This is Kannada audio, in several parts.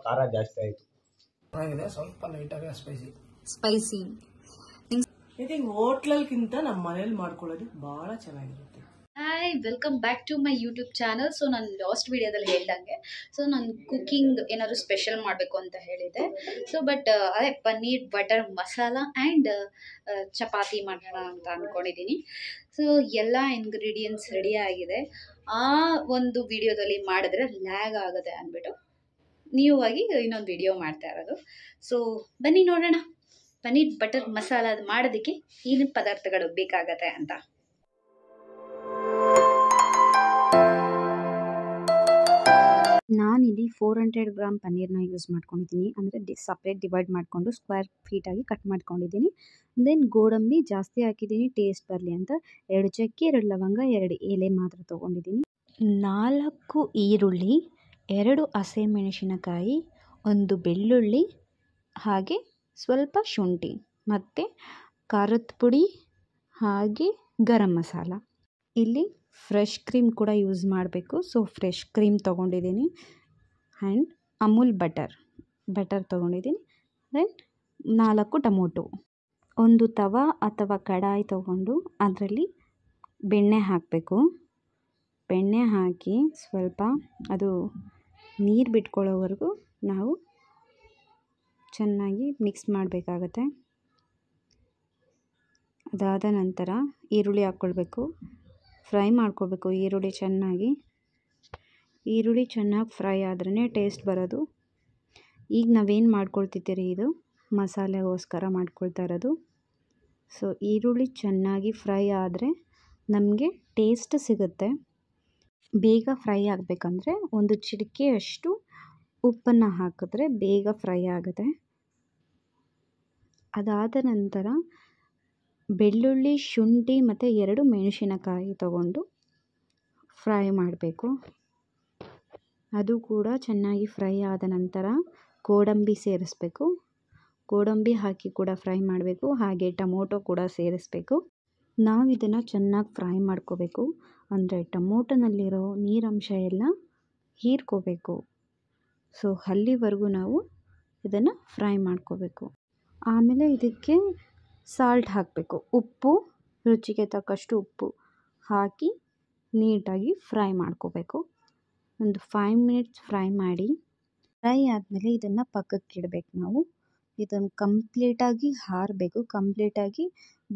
ಖಾರ ಜಾಸ್ತಿ ಆಯಿತು. ಚೆನ್ನಾಗಿದೆ, ಸ್ವಲ್ಪ ಲೈಟಾಗಿ ಸ್ಪೈಸಿ. ಐ ಥಿಂಕ್ ಹೋಟ್ಲಲ್ಗಿಂತ ನಮ್ಮ ಮನೇಲಿ ಮಾಡ್ಕೊಳ್ಳೋದು ಭಾಳ ಚೆನ್ನಾಗಿರುತ್ತೆ. Hi, welcome back to my YouTube channel. So ನಾನು ಲಾಸ್ಟ್ ವಿಡಿಯೋದಲ್ಲಿ ಹೇಳ್ದಂಗೆ ನಾನು ಕುಕಿಂಗ್ ಏನಾದರೂ ಸ್ಪೆಷಲ್ ಮಾಡಬೇಕು ಅಂತ ಹೇಳಿದೆ. ಸೊ ಬಟ್ ಅದೇ ಪನ್ನೀರ್ ಬಟರ್ ಮಸಾಲ ಆ್ಯಂಡ್ ಚಪಾತಿ ಮಾಡೋಣ ಅಂತ ಅಂದ್ಕೊಂಡಿದ್ದೀನಿ. ಸೊ ಎಲ್ಲ ಇಂಗ್ರೀಡಿಯೆಂಟ್ಸ್ ರೆಡಿ ಆಗಿದೆ. ಆ ಒಂದು ವಿಡಿಯೋದಲ್ಲಿ ಮಾಡಿದ್ರೆ ಲ್ಯಾಗ್ ಆಗುತ್ತೆ ಅಂದ್ಬಿಟ್ಟು ನ್ಯೂ ಆಗಿ ಇನ್ನೊಂದು ವಿಡಿಯೋ ಮಾಡ್ತಾ ಇರೋದು. ಸೊ ಬನ್ನಿ ನೋಡೋಣ ಪನ್ನೀರ್ ಬಟರ್ ಮಸಾಲ ಮಾಡೋದಕ್ಕೆ ಏನೇನು ಪದಾರ್ಥಗಳು ಬೇಕಾಗತ್ತೆ ಅಂತ. ನಾನಿಲ್ಲಿ 400 ಗ್ರಾಮ್ ಪನ್ನೀರ್ನ ಯೂಸ್ ಮಾಡ್ಕೊಂಡಿದ್ದೀನಿ. ಅಂದರೆ ಸಪ್ರೇಟ್ ಡಿವೈಡ್ ಮಾಡಿಕೊಂಡು ಸ್ಕ್ವೇರ್ ಫೀಟಾಗಿ ಕಟ್ ಮಾಡ್ಕೊಂಡಿದ್ದೀನಿ. ದೆನ್ ಗೋಡಂಬಿ ಜಾಸ್ತಿ ಹಾಕಿದ್ದೀನಿ ಟೇಸ್ಟ್ ಬರಲಿ ಅಂತ. 2 ಚಕ್ಕೆ, 2 ಲವಂಗ, 2 ಎಲೆ ಮಾತ್ರ ತೊಗೊಂಡಿದ್ದೀನಿ. 4 ಈರುಳ್ಳಿ, 2 ಹಸಿಮೆಣಸಿನಕಾಯಿ, 1 ಬೆಳ್ಳುಳ್ಳಿ, ಹಾಗೆ ಸ್ವಲ್ಪ ಶುಂಠಿ ಮತ್ತು ಖಾರದ ಪುಡಿ ಹಾಗೆ ಗರಂ ಮಸಾಲ. ಇಲ್ಲಿ ಫ್ರೆಶ್ ಕ್ರೀಮ್ ಕೂಡ ಯೂಸ್ ಮಾಡಬೇಕು. ಸೊ ಫ್ರೆಶ್ ಕ್ರೀಮ್ ತೊಗೊಂಡಿದ್ದೀನಿ. ಆ್ಯಂಡ್ ಅಮೂಲ್ ಬಟರ್ ತೊಗೊಂಡಿದ್ದೀನಿ. Then 4 tomato. ಒಂದು ತವಾ ಅಥವಾ ಕಡಾಯಿ ತೊಗೊಂಡು ಅದರಲ್ಲಿ ಬೆಣ್ಣೆ ಹಾಕಬೇಕು. ಬೆಣ್ಣೆ ಹಾಕಿ ಸ್ವಲ್ಪ ಅದು ನೀರು ಬಿಟ್ಕೊಳ್ಳೋವರೆಗೂ ನಾವು ಚೆನ್ನಾಗಿ ಮಿಕ್ಸ್ ಮಾಡಬೇಕಾಗತ್ತೆ. ಅದಾದ ನಂತರ ಈರುಳ್ಳಿ ಹಾಕ್ಕೊಳ್ಬೇಕು. ಫ್ರೈ ಮಾಡ್ಕೊಳ್ಬೇಕು ಈರುಳ್ಳಿ ಚೆನ್ನಾಗಿ ಫ್ರೈ ಆದ್ರೇ ಟೇಸ್ಟ್ ಬರೋದು. ಈಗ ನಾವೇನು ಮಾಡ್ಕೊಳ್ತಿದ್ದೀರಿ, ಇದು ಮಸಾಲೆಗೋಸ್ಕರ ಮಾಡ್ಕೊಳ್ತಾ ಇರೋದು. ಸೊ ಈರುಳ್ಳಿ ಚೆನ್ನಾಗಿ ಫ್ರೈ ಆದರೆ ನಮಗೆ ಟೇಸ್ಟ್ ಸಿಗುತ್ತೆ. ಬೇಗ ಫ್ರೈ ಆಗಬೇಕಂದ್ರೆ 1 ಚಿಟಿಕೆಯಷ್ಟು ಉಪ್ಪನ್ನು ಹಾಕಿದ್ರೆ ಬೇಗ ಫ್ರೈ ಆಗುತ್ತೆ. ಅದಾದ ನಂತರ ಬೆಳ್ಳುಳ್ಳಿ, ಶುಂಠಿ ಮತ್ತು 2 ಮೆಣಸಿನಕಾಯಿ ತಗೊಂಡು ಫ್ರೈ ಮಾಡಬೇಕು. ಅದು ಕೂಡ ಚೆನ್ನಾಗಿ ಫ್ರೈ ಆದ ನಂತರ ಗೋಡಂಬಿ ಸೇರಿಸ್ಬೇಕು. ಗೋಡಂಬಿ ಹಾಕಿ ಕೂಡ ಫ್ರೈ ಮಾಡಬೇಕು. ಹಾಗೆ ಟೊಮೊಟೊ ಕೂಡ ಸೇರಿಸ್ಬೇಕು. ನಾವು ಇದನ್ನು ಚೆನ್ನಾಗಿ ಫ್ರೈ ಮಾಡ್ಕೋಬೇಕು. ಅಂದರೆ ಟೊಮೊಟೊನಲ್ಲಿರೋ ನೀರಂಶ ಎಲ್ಲ ಹೀರ್ಕೋಬೇಕು. ಸೊ ಅಲ್ಲಿವರೆಗೂ ನಾವು ಇದನ್ನು ಫ್ರೈ ಮಾಡ್ಕೋಬೇಕು. ಆಮೇಲೆ ಇದಕ್ಕೆ ಸಾಲ್ಟ್ ಹಾಕಬೇಕು. ಉಪ್ಪು, ರುಚಿಗೆ ತಕ್ಕಷ್ಟು ಉಪ್ಪು ಹಾಕಿ ನೀಟಾಗಿ ಫ್ರೈ ಮಾಡ್ಕೋಬೇಕು. ಒಂದು 5 ಮಿನಿಟ್ಸ್ ಫ್ರೈ ಮಾಡಿ. ಫ್ರೈ ಆದಮೇಲೆ ಇದನ್ನು ಪಕ್ಕಕ್ಕೆ ಇಡಬೇಕು. ನಾವು ಇದನ್ನು ಕಂಪ್ಲೀಟಾಗಿ ಆರಬೇಕು. ಕಂಪ್ಲೀಟಾಗಿ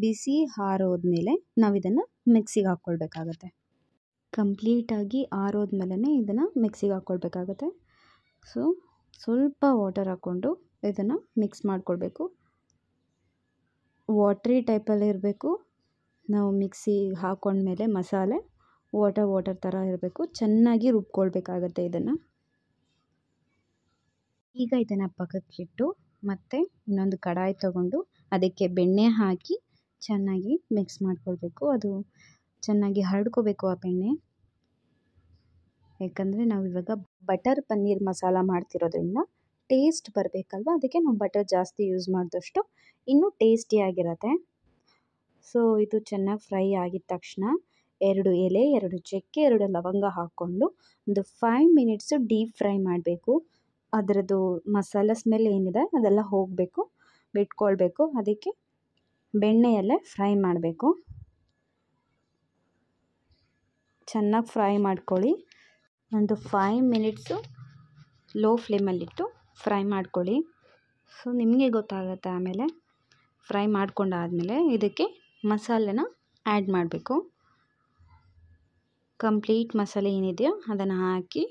ಬಿಸಿ ಆರೋದ್ಮೇಲೆ ನಾವು ಇದನ್ನು ಮಿಕ್ಸಿಗೆ ಹಾಕ್ಕೊಳ್ಬೇಕಾಗತ್ತೆ. ಕಂಪ್ಲೀಟಾಗಿ ಆರೋದ್ಮೇಲೆ ಇದನ್ನು ಮಿಕ್ಸಿಗೆ ಹಾಕ್ಕೊಳ್ಬೇಕಾಗತ್ತೆ. ಸೊ ಸ್ವಲ್ಪ ವಾಟರ್ ಹಾಕ್ಕೊಂಡು ಇದನ್ನು ಮಿಕ್ಸ್ ಮಾಡ್ಕೊಳ್ಬೇಕು. ವಾಟ್ರಿ ಟೈಪಲ್ಲಿ ಇರಬೇಕು. ನಾವು ಮಿಕ್ಸಿ ಹಾಕ್ಕೊಂಡ್ಮೇಲೆ ಮಸಾಲೆ ವಾಟರ್ ಥರ ಇರಬೇಕು. ಚೆನ್ನಾಗಿ ರುಬ್ಕೊಳ್ಬೇಕಾಗತ್ತೆ ಇದನ್ನು. ಈಗ ಇದನ್ನು ಪಕ್ಕಕ್ಕಿಟ್ಟು ಮತ್ತೆ ಇನ್ನೊಂದು ಕಡಾಯಿ ತೊಗೊಂಡು ಅದಕ್ಕೆ ಬೆಣ್ಣೆ ಹಾಕಿ ಚೆನ್ನಾಗಿ ಮಿಕ್ಸ್ ಮಾಡ್ಕೊಳ್ಬೇಕು. ಅದು ಚೆನ್ನಾಗಿ ಹರಡ್ಕೋಬೇಕು ಆ ಬೆಣ್ಣೆ. ಯಾಕಂದರೆ ನಾವು ಇವಾಗ ಬಟರ್ ಪನ್ನೀರ್ ಮಸಾಲ ಮಾಡ್ತಿರೋದ್ರಿಂದ ಟೇಸ್ಟ್ ಬರಬೇಕಲ್ವ, ಅದಕ್ಕೆ ನಾವು ಬಟರ್ ಜಾಸ್ತಿ ಯೂಸ್ ಮಾಡಿದಷ್ಟು ಇನ್ನೂ ಟೇಸ್ಟಿಯಾಗಿರುತ್ತೆ. ಸೊ ಇದು ಚೆನ್ನಾಗಿ ಫ್ರೈ ಆಗಿದ ತಕ್ಷಣ 2 ಎಲೆ, 2 ಚಕ್ಕೆ, 2 ಲವಂಗ ಹಾಕ್ಕೊಂಡು ಒಂದು 5 ಮಿನಿಟ್ಸು ಡೀಪ್ ಫ್ರೈ ಮಾಡಬೇಕು. ಅದರದ್ದು ಮಸಾಲ ಸ್ಮೆಲ್ ಏನಿದೆ ಅದೆಲ್ಲ ಹೋಗಬೇಕು, ಬಿಟ್ಕೊಳ್ಬೇಕು. ಅದಕ್ಕೆ ಬೆಣ್ಣೆಯಲ್ಲೇ ಫ್ರೈ ಮಾಡಬೇಕು. ಚೆನ್ನಾಗಿ ಫ್ರೈ ಮಾಡ್ಕೊಳ್ಳಿ. ಒಂದು 5 ಮಿನಿಟ್ಸು ಲೋ ಫ್ಲೇಮಲ್ಲಿಟ್ಟು ಫ್ರೈ ಮಾಡ್ಕೊಳ್ಳಿ. ಸೊ ನಿಮಗೆ ಗೊತ್ತಾಗುತ್ತೆ. ಆಮೇಲೆ ಫ್ರೈ ಮಾಡ್ಕೊಂಡಾದಮೇಲೆ ಇದಕ್ಕೆ ಮಸಾಲೆನ ಆ್ಯಡ್ ಮಾಡಬೇಕು. ಕಂಪ್ಲೀಟ್ ಮಸಾಲೆ ಏನಿದೆಯೋ ಅದನ್ನು ಹಾಕಿ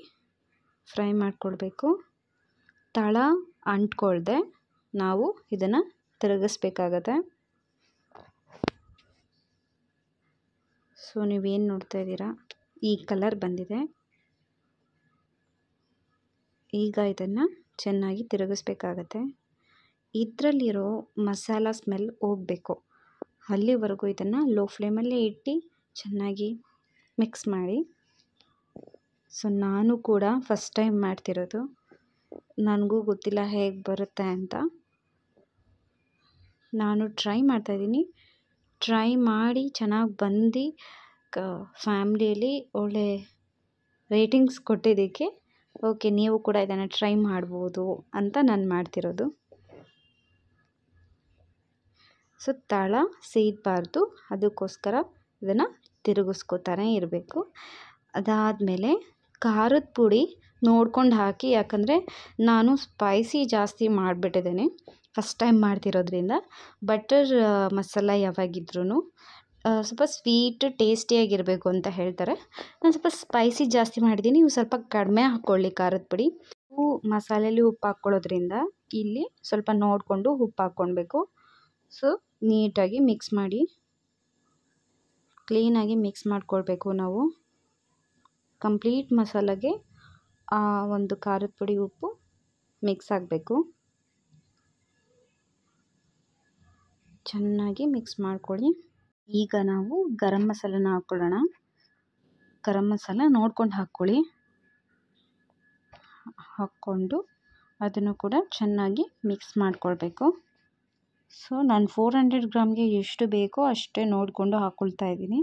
ಫ್ರೈ ಮಾಡ್ಕೊಳ್ಬೇಕು. ತಳ ಅಂಟ್ಕೊಳ್ದೆ ನಾವು ಇದನ್ನು ತಿರುಗಿಸ್ಬೇಕಾಗತ್ತೆ. ಸೊ ನೀವೇನು ನೋಡ್ತಾ ಇದ್ದೀರಾ, ಈ ಕಲರ್ ಬಂದಿದೆ. ಈಗ ಇದನ್ನು ಚೆನ್ನಾಗಿ ತಿರುಗಿಸ್ಬೇಕಾಗತ್ತೆ. ಇದರಲ್ಲಿರೋ ಮಸಾಲ ಸ್ಮೆಲ್ ಹೋಗಬೇಕು. ಅಲ್ಲಿವರೆಗೂ ಇದನ್ನು ಲೋ ಫ್ಲೇಮಲ್ಲೇ ಇಟ್ಟು ಚೆನ್ನಾಗಿ ಮಿಕ್ಸ್ ಮಾಡಿ. ಸೊ ನಾನು ಕೂಡ ಫಸ್ಟ್ ಟೈಮ್ ಮಾಡ್ತಿರೋದು. ನನಗೂ ಗೊತ್ತಿಲ್ಲ ಹೇಗೆ ಬರುತ್ತೆ ಅಂತ. ನಾನು ಟ್ರೈ ಮಾಡ್ತಾಯಿದ್ದೀನಿ. ಟ್ರೈ ಮಾಡಿ ಚೆನ್ನಾಗಿ ಬಂದು ಫ್ಯಾಮ್ಲಿಯಲ್ಲಿ ಒಳ್ಳೆ ರೇಟಿಂಗ್ಸ್ ಕೊಟ್ಟಿದ್ದಕ್ಕೆ ಓಕೆ, ನೀವು ಕೂಡ ಇದನ್ನು ಟ್ರೈ ಮಾಡ್ಬೋದು ಅಂತ ನಾನು ಮಾಡ್ತಿರೋದು. ಸೊ ತಳ ಸೇದಬಾರ್ದು, ಅದಕ್ಕೋಸ್ಕರ ಇದನ್ನು ತಿರುಗಿಸ್ಕೊತಾನೆ ಇರಬೇಕು. ಅದಾದಮೇಲೆ ಖಾರದ ಪುಡಿ ನೋಡ್ಕೊಂಡು ಹಾಕಿ, ಯಾಕಂದರೆ ನಾನು ಸ್ಪೈಸಿ ಜಾಸ್ತಿ ಮಾಡಿಬಿಟ್ಟಿದ್ದೇನೆ ಫಸ್ಟ್ ಟೈಮ್ ಮಾಡ್ತಿರೋದ್ರಿಂದ. ಬಟರ್ ಮಸಾಲ ಯಾವಾಗಿದ್ರೂ ಸ್ವಲ್ಪ ಸ್ವೀಟ್ ಟೇಸ್ಟಿಯಾಗಿರಬೇಕು ಅಂತ ಹೇಳ್ತಾರೆ. ನಾನು ಸ್ವಲ್ಪ ಸ್ಪೈಸಿ ಜಾಸ್ತಿ ಮಾಡಿದ್ದೀನಿ, ನೀವು ಸ್ವಲ್ಪ ಕಡಿಮೆ ಹಾಕ್ಕೊಳ್ಳಿ ಖಾರದ ಪುಡಿ. ಮಸಾಲೆಯಲ್ಲಿ ಉಪ್ಪು ಹಾಕ್ಕೊಳ್ಳೋದ್ರಿಂದ ಇಲ್ಲಿ ಸ್ವಲ್ಪ ನೋಡಿಕೊಂಡು ಉಪ್ಪು ಹಾಕ್ಕೊಳ್ಬೇಕು. ಸೊ ನೀಟಾಗಿ ಮಿಕ್ಸ್ ಮಾಡಿ, ಕ್ಲೀನಾಗಿ ಮಿಕ್ಸ್ ಮಾಡ್ಕೊಳ್ಬೇಕು ನಾವು. ಕಂಪ್ಲೀಟ್ ಮಸಾಲೆಗೆ ಆ ಒಂದು ಖಾರದ ಪುಡಿ ಉಪ್ಪು ಮಿಕ್ಸ್ ಆಗಬೇಕು. ಚೆನ್ನಾಗಿ ಮಿಕ್ಸ್ ಮಾಡ್ಕೊಳ್ಳಿ. ಈಗ ನಾವು ಗರಂ ಮಸಾಲನ ಹಾಕ್ಕೊಳ್ಳೋಣ. ಗರಂ ಮಸಾಲ ನೋಡ್ಕೊಂಡು ಹಾಕ್ಕೊಳ್ಳಿ. ಹಾಕ್ಕೊಂಡು ಅದನ್ನು ಕೂಡ ಚೆನ್ನಾಗಿ ಮಿಕ್ಸ್ ಮಾಡ್ಕೊಳ್ಬೇಕು. ಸೊ ನಾನು 400 ಗ್ರಾಮ್ಗೆ ಎಷ್ಟು ಬೇಕೋ ಅಷ್ಟೇ ನೋಡಿಕೊಂಡು ಹಾಕ್ಕೊಳ್ತಾ ಇದ್ದೀನಿ.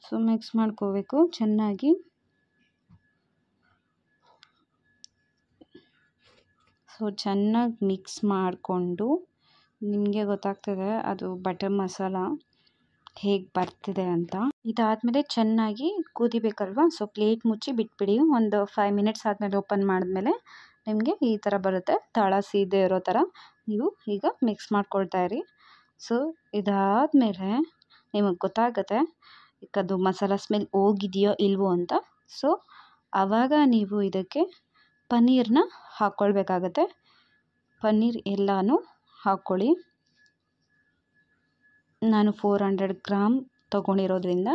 ಸೊ ಮಿಕ್ಸ್ ಮಾಡ್ಕೋಬೇಕು ಚೆನ್ನಾಗಿ. ಸೊ ಚೆನ್ನಾಗಿ ಮಿಕ್ಸ್ ಮಾಡಿಕೊಂಡು ನಿಮಗೆ ಗೊತ್ತಾಗ್ತದೆ ಅದು ಬಟರ್ ಮಸಾಲ ಹೇಗೆ ಬರ್ತಿದೆ ಅಂತ. ಇದಾದಮೇಲೆ ಚೆನ್ನಾಗಿ ಕುದಿಬೇಕಲ್ವ, ಸೊ ಪ್ಲೇಟ್ ಮುಚ್ಚಿ ಬಿಟ್ಬಿಡಿ. ಒಂದು 5 ಮಿನಿಟ್ಸ್ ಆದಮೇಲೆ ಓಪನ್ ಮಾಡಿದ್ಮೇಲೆ ನಿಮಗೆ ಈ ಥರ ಬರುತ್ತೆ, ತಳ ಸೀದೆ ಇರೋ ಥರ. ನೀವು ಈಗ ಮಿಕ್ಸ್ ಮಾಡ್ಕೊಳ್ತಾ ಇರಿ. ಸೊ ಇದಾದಮೇಲೆ ನಿಮಗೆ ಗೊತ್ತಾಗುತ್ತೆ ಅದು ಮಸಾಲ ಸ್ಮೆಲ್ ಹೋಗಿದೆಯೋ ಇಲ್ವೋ ಅಂತ. ಸೊ ಆವಾಗ ನೀವು ಇದಕ್ಕೆ ಪನ್ನೀರನ್ನ ಹಾಕ್ಕೊಳ್ಬೇಕಾಗತ್ತೆ. ಪನ್ನೀರ್ ಎಲ್ಲನೂ ಹಾಕ್ಕೊಳ್ಳಿ. ನಾನು 400 ಗ್ರಾಮ್ ತೊಗೊಂಡಿರೋದ್ರಿಂದ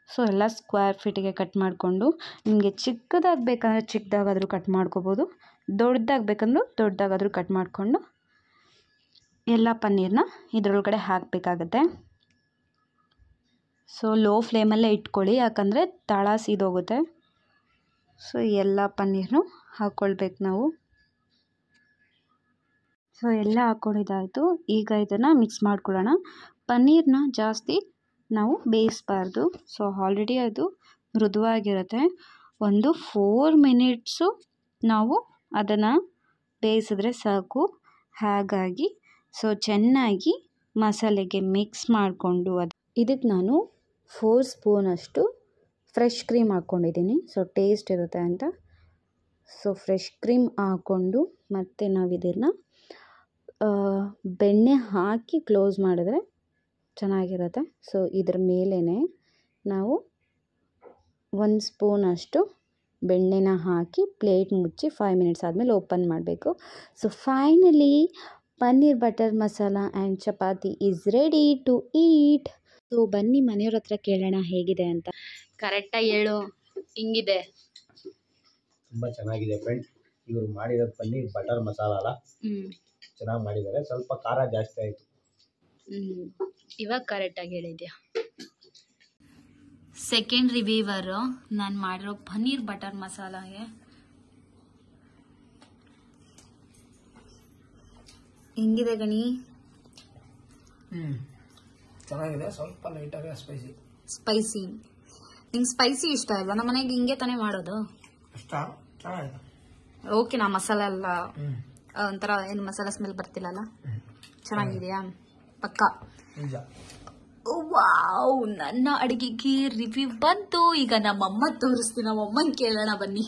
ಸೊ ಎಲ್ಲ ಸ್ಕ್ವೇರ್ ಫೀಟಿಗೆ ಕಟ್ ಮಾಡಿಕೊಂಡು, ನಿಮಗೆ ಚಿಕ್ಕದಾಗಿ ಬೇಕಂದರೆ ಚಿಕ್ಕದಾಗಾದರೂ ಕಟ್ ಮಾಡ್ಕೋಬೋದು, ದೊಡ್ಡದಾಗಿ ಬೇಕಂದ್ರೂ ದೊಡ್ಡದಾಗಾದರೂ ಕಟ್ ಮಾಡಿಕೊಂಡು ಎಲ್ಲ ಪನ್ನೀರನ್ನ ಇದರೊಳಗಡೆ ಹಾಕಬೇಕಾಗತ್ತೆ. ಸೊ ಲೋ ಫ್ಲೇಮಲ್ಲೇ ಇಟ್ಕೊಳ್ಳಿ, ಯಾಕಂದರೆ ತಳ ಸೀದೋಗುತ್ತೆ. ಸೊ ಎಲ್ಲ ಪನ್ನೀರನ್ನು ಹಾಕ್ಕೊಳ್ಬೇಕು ನಾವು. ಸೊ ಎಲ್ಲ ಹಾಕ್ಕೊಂಡಿದ್ದಾಯಿತು. ಈಗ ಇದನ್ನು ಮಿಕ್ಸ್ ಮಾಡ್ಕೊಳ್ಳೋಣ. ಪನ್ನೀರನ್ನ ಜಾಸ್ತಿ ನಾವು ಬೇಯಿಸಬಾರ್ದು. ಸೊ ಆಲ್ರೆಡಿ ಅದು ಮೃದುವಾಗಿರುತ್ತೆ. ಒಂದು 4 ಮಿನಿಟ್ಸು ನಾವು ಅದನ್ನು ಬೇಯಿಸಿದ್ರೆ ಸಾಕು. ಹಾಗಾಗಿ ಸೊ ಚೆನ್ನಾಗಿ ಮಸಾಲೆಗೆ ಮಿಕ್ಸ್ ಮಾಡಿಕೊಂಡು ಇದಕ್ಕೆ ನಾನು 4 ಸ್ಪೂನಷ್ಟು ಫ್ರೆಶ್ ಕ್ರೀಮ್ ಹಾಕ್ಕೊಂಡಿದ್ದೀನಿ. ಸೊ ಟೇಸ್ಟ್ ಇರುತ್ತೆ ಅಂತ. ಸೊ ಫ್ರೆಶ್ ಕ್ರೀಮ್ ಹಾಕ್ಕೊಂಡು ಮತ್ತು ನಾವು ಇದನ್ನು ಬೆಣ್ಣೆ ಹಾಕಿ ಕ್ಲೋಸ್ ಮಾಡಿದ್ರೆ ಚೆನ್ನಾಗಿರುತ್ತೆ. ಸೊ ಇದ್ರ ಮೇಲೇ ನಾವು 1 ಸ್ಪೂನಷ್ಟು ಬೆಣ್ಣೆನ ಹಾಕಿ ಪ್ಲೇಟ್ ಮುಚ್ಚಿ 5 ಮಿನಿಟ್ಸ್ ಆದಮೇಲೆ ಓಪನ್ ಮಾಡಬೇಕು. So finally paneer butter masala and chapati is ready to eat. So ಬನ್ನಿ ಮನೆಯವ್ರ ಹತ್ರ ಕೇಳೋಣ ಹೇಗಿದೆ ಅಂತ. ಕರೆಕ್ಟಾಗಿ ಹೇಳು, ಹಿಂಗಿದೆ. ತುಂಬ ಚೆನ್ನಾಗಿದೆ ಫ್ರೆಂಡ್ಸ್. ಇವರು ಮಾಡಿರೋ ಪನ್ನೀರ್ ಬಟರ್ ಮಸಾಲ ಅಲ್ಲ, ಚೆನ್ನಾಗಿ ಮಾಡಿದ್ದಾರೆ. ಸ್ವಲ್ಪ ಖಾರ ಜಾಸ್ತಿ ಆಯಿತು. ಇವಾಗ ಕರೆಕ್ಟಾಗಿ ಹೇಳಿದ್ಯಾ. ಸೆಕೆಂಡ್ ರಿವ್ಯೂವರು ನಾನು ಮಾಡಿರೋ ಪನ್ನೀರ್ ಬಟರ್ ಮಸಾಲಾಗೆ ಹೆಂಗಿದೆ ಗಣಿ? ಚೆನ್ನಾಗಿದೆ. ಸ್ವಲ್ಪ ಲೈಟಾಗಿ ಸ್ಪೈಸಿ. ನಿಂಗೆ ಸ್ಪೈಸಿ ಇಷ್ಟ ಅಲ್ವಾ? ನಮ್ಮ ಮನೆಗೆ ಹಿಂಗೆ ತಾನೇ ಮಾಡೋದು. ಇಷ್ಟ. ಚೆನ್ನಾಗಿದೆ. ಓಕೆ, ನಾ ಮಸಾಲ ಎಲ್ಲ ಒಂಥರ ಏನು ಮಸಾಲ ಸ್ಮೆಲ್ ಬರ್ತಿಲ್ಲಲ್ಲ. ಚೆನ್ನಾಗಿದೆಯಾ? ಪಕ್ಕ. ವಾವ್, ನನ್ನ ಅಡುಗೆಗೆ ರಿವ್ಯೂ ಬಂತು. ಈಗ ನಮ್ಮಮ್ಮ ತೋರಿಸ್ತೀನಿ, ನಮ್ಮಮ್ಮನ ಕೇಳೋಣ ಬನ್ನಿ.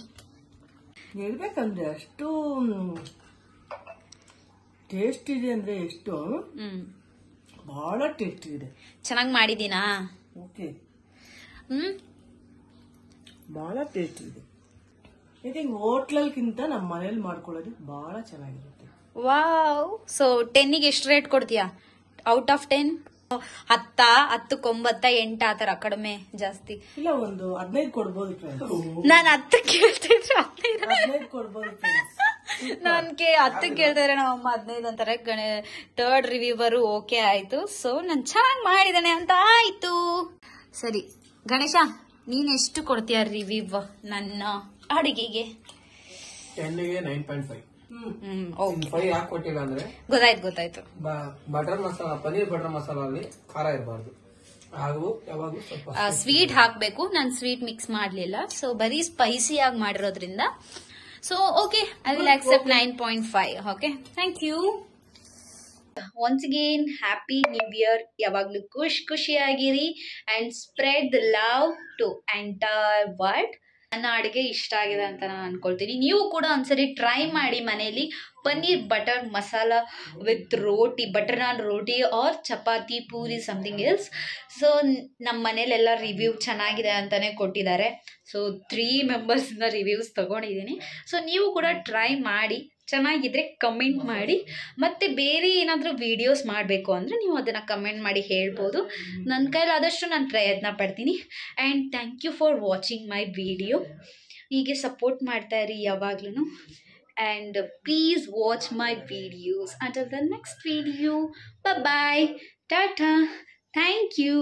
ಹೇಳ್ಬೇಕಂದ್ರೆ ಅಷ್ಟು ಟೇಸ್ಟ್ ಇದೆ ಅಂದ್ರೆ ಎಷ್ಟು ಬಹಳ ಟೇಸ್ಟ್ ಇದೆ. ಚೆನ್ನಾಗಿ ಮಾಡಿದೀನಾ? ಓಕೆ, ಬಹಳ ಟೇಸ್ಟ್ ಇದೆ. ಐ ಥಿಂಕ್ ಹೋಟ್ಲಲ್ಗಿಂತ ನಮ್ಮ ಮನೇಲಿ ಮಾಡ್ಕೊಳ್ಳೋದು ಬಹಳ ಚೆನ್ನಾಗಿರುತ್ತೆ. ವಾವ್. ಸೊ 10ಗೆ ಎಷ್ಟು ರೇಟ್ ಕೊಡ್ತೀಯಾ ಔಟ್ ಆಫ್ 10? 10, 10, 9, 8 ಆ ಥರ, ಕಡಿಮೆ ಜಾಸ್ತಿ ಇಲ್ಲ, ಒಂದು 15 ಕೊಡ್ಬೋದು ಫ್ರೆಂಡ್ಸ್. ನಾನು 10 ಕೇಳ್ತಿದ್ರೆ 15 ಕೊಡ್ಬೋದು ಫ್ರೆಂಡ್ಸ್. ನನ್ಗೆ 10 ಕೇಳ್ತಿದ್ರೆ ನಮ್ಮಮ್ಮ 15 ಅಂತಾರೆ. ಥರ್ಡ್ ರಿವ್ಯೂವರು ಓಕೆ ಆಯ್ತು. ಸೊ ನಾನು ಚೆನ್ನಾಗಿ ಮಾಡಿದ್ದೇನೆ ಅಂತ ಆಯ್ತು. ಸರಿ ಗಣೇಶ, ನೀನ್ ಎಷ್ಟು ಕೊಡ್ತೀಯ ರಿವ್ಯೂ ನನ್ನ ಅಡಿಗೆಗೆ? 10ಗೆ 9.5. 5 ಯಾಕೆ ಕೊಟ್ಟಿಲ್ಲ ಅಂದ್ರೆ ಗೊತ್ತಾಯ್ತು. ಬಟರ್ ಮಸಾಲ, ಪನ್ನೀರ್ ಬಟರ್ ಮಸಾಲ ಅಲ್ಲಿ ಖಾರ ಇರಬಾರ್ದು. ಸ್ವೀಟ್ ಹಾಕಬೇಕು. ನಾನು ಸ್ವೀಟ್ ಮಿಕ್ಸ್ ಮಾಡಲಿಲ್ಲ, ಸೊ ಬರೀ ಸ್ಪೈಸಿಯಾಗಿ ಮಾಡಿರೋದ್ರಿಂದ. So okay, I will accept 9.5. Okay, thank you. Once again happy new year. ಯಾವಾಗಲೂ ಖುಷಿಯಾಗಿರಿ and spread the love to entire world. ನನ್ನ ಅಡುಗೆ ಇಷ್ಟ ಆಗಿದೆ ಅಂತ ನಾನು ಅನ್ಕೊಳ್ತೀನಿ. ನೀವು ಕೂಡ ಒಂದ್ಸರಿ ಟ್ರೈ ಮಾಡಿ ಮನೆಯಲ್ಲಿ paneer butter masala with roti, butter naan roti or chapati puri something else. So ನಮ್ಮ ಮನೇಲೆಲ್ಲ ರಿವ್ಯೂ ಚೆನ್ನಾಗಿದೆ ಅಂತಲೇ ಕೊಟ್ಟಿದ್ದಾರೆ. ಸೊ 3 ಮೆಂಬರ್ಸಿಂದ ರಿವ್ಯೂಸ್ ತೊಗೊಂಡಿದ್ದೀನಿ. ಸೊ ನೀವು ಕೂಡ ಟ್ರೈ ಮಾಡಿ, ಚೆನ್ನಾಗಿದ್ರೆ ಕಮೆಂಟ್ ಮಾಡಿ. ಮತ್ತು ಬೇರೆ ಏನಾದರೂ ವೀಡಿಯೋಸ್ ಮಾಡಬೇಕು ಅಂದರೆ ನೀವು ಅದನ್ನು ಕಮೆಂಟ್ ಮಾಡಿ ಹೇಳ್ಬೋದು. ನನ್ನ ಕೈಲಾದಷ್ಟು ನಾನು ಪ್ರಯತ್ನ ಪಡ್ತೀನಿ. And thank you for watching my video. ಹೀಗೆ ಸಪೋರ್ಟ್ ಮಾಡ್ತಾ ಇರಿ ಯಾವಾಗ್ಲೂ. And please watch my videos. Until the next video, bye, tata, thank you.